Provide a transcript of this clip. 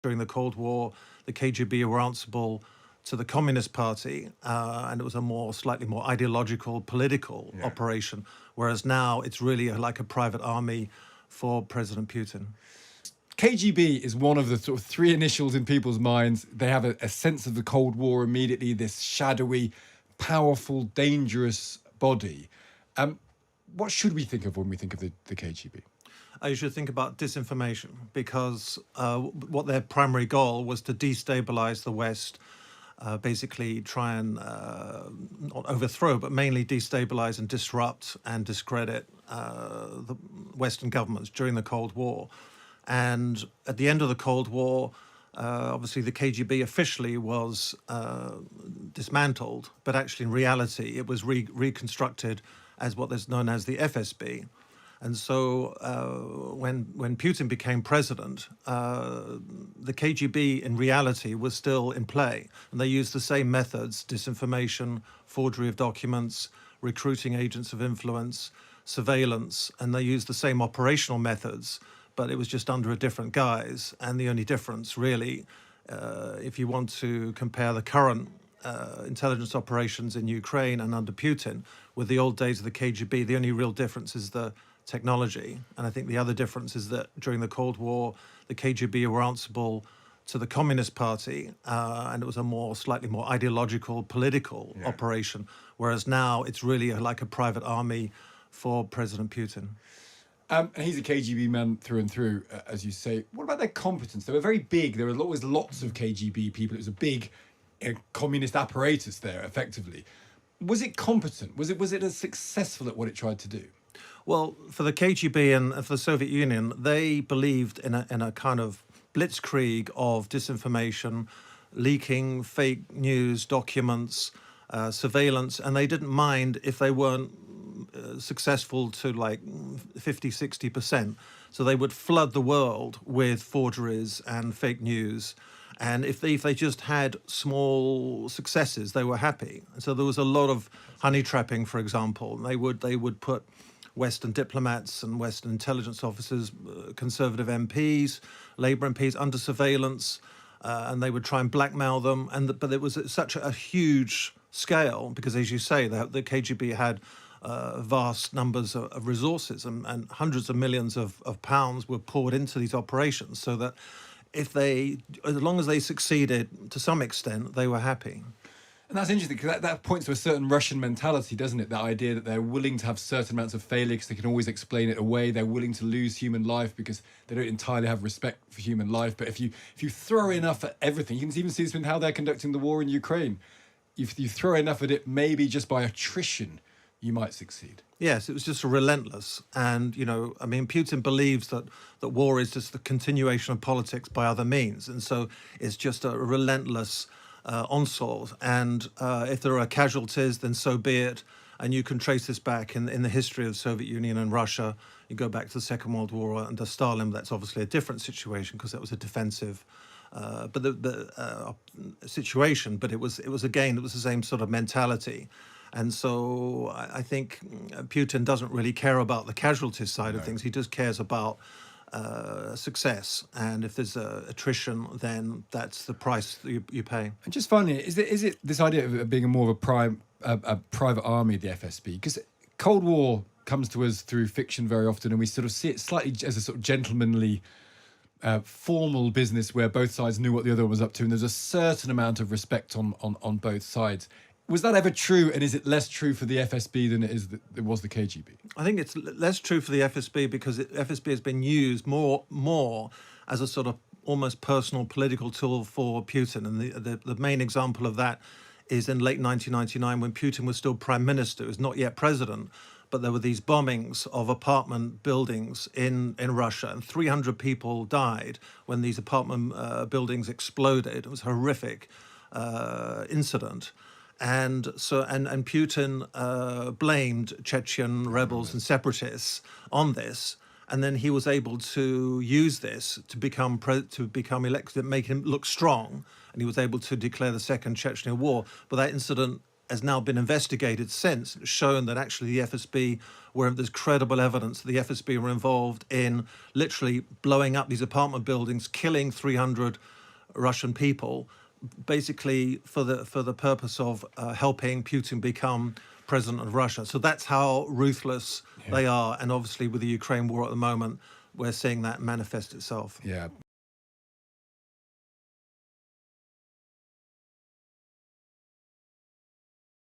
During the Cold War, the KGB were answerable to the Communist Party, and it was a slightly more ideological, political operation, whereas now it's really like a private army for President Putin. KGB is one of the sort of three initials in people's minds. They have a sense of the Cold War immediately, this shadowy, powerful, dangerous body. What should we think of when we think of the KGB? You should think about disinformation, because what their primary goal was to destabilize the West, basically try and not overthrow, but mainly destabilize and disrupt and discredit the Western governments during the Cold War. And at the end of the Cold War, obviously the KGB officially was dismantled, but actually in reality it was reconstructed as what is known as the FSB. And so when Putin became president, the KGB in reality was still in play. And they used the same methods: disinformation, forgery of documents, recruiting agents of influence, surveillance, and they used the same operational methods, but it was just under a different guise. And the only difference really, if you want to compare the current intelligence operations in Ukraine and under Putin with the old days of the KGB, the only real difference is the technology. And I think the other difference is that during the Cold War, the KGB were answerable to the Communist Party, and it was a slightly more ideological, political operation, whereas now it's really like a private army for President Putin. And he's a KGB man through and through, as you say. What about their competence? They were very big. There were always lots of KGB people. It was a big communist apparatus there, effectively. Was it competent? Was it as successful at what it tried to do? Well, for the KGB and for the Soviet Union, they believed in a kind of blitzkrieg of disinformation, leaking fake news, documents, surveillance, and they didn't mind if they weren't successful to like 50, 60%. So they would flood the world with forgeries and fake news. And if they just had small successes, they were happy. And so there was a lot of honey trapping, for example. They would put Western diplomats and Western intelligence officers, conservative MPs, Labour MPs under surveillance, and they would try and blackmail them. But it was at such a huge scale because, as you say, the KGB had vast numbers of resources, and hundreds of millions of pounds were poured into these operations, so that as long as they succeeded to some extent, they were happy. And that's interesting because that points to a certain Russian mentality, doesn't it? That idea that they're willing to have certain amounts of failure because they can always explain it away. They're willing to lose human life because they don't entirely have respect for human life. But if you throw enough at everything, you can even see this in how they're conducting the war in Ukraine. If you throw enough at it, maybe just by attrition, you might succeed. Yes, it was just relentless. And, Putin believes that war is just the continuation of politics by other means. And so it's just a relentless onslaught. And if there are casualties, then so be it. And you can trace this back in the history of the Soviet Union and Russia. You go back to the Second World War under Stalin. That's obviously a different situation because that was a defensive situation. But it was the same sort of mentality. And so I think Putin doesn't really care about the casualties side of things. He just cares about success. And if there's attrition, then that's the price that you pay. And just finally, is it this idea of it being more of a private army, the FSB? Because Cold War comes to us through fiction very often, and we sort of see it slightly as a sort of gentlemanly, formal business where both sides knew what the other one was up to, and there's a certain amount of respect on both sides. Was that ever true, and is it less true for the FSB than it was the KGB? I think it's less true for the FSB because FSB has been used more as a sort of almost personal political tool for Putin. And the main example of that is in late 1999 when Putin was still prime minister. He was not yet president, but there were these bombings of apartment buildings in Russia, and 300 people died when these apartment buildings exploded. It was a horrific incident. And Putin blamed Chechen rebels and separatists on this, and then he was able to use this to become elected, make him look strong, and he was able to declare the Second Chechen War. But that incident has now been investigated since, shown that actually the FSB there's credible evidence that the FSB were involved in literally blowing up these apartment buildings, killing 300 Russian people, basically for the purpose of helping Putin become president of Russia. So that's how ruthless they are. And obviously with the Ukraine war at the moment, we're seeing that manifest itself. Yeah.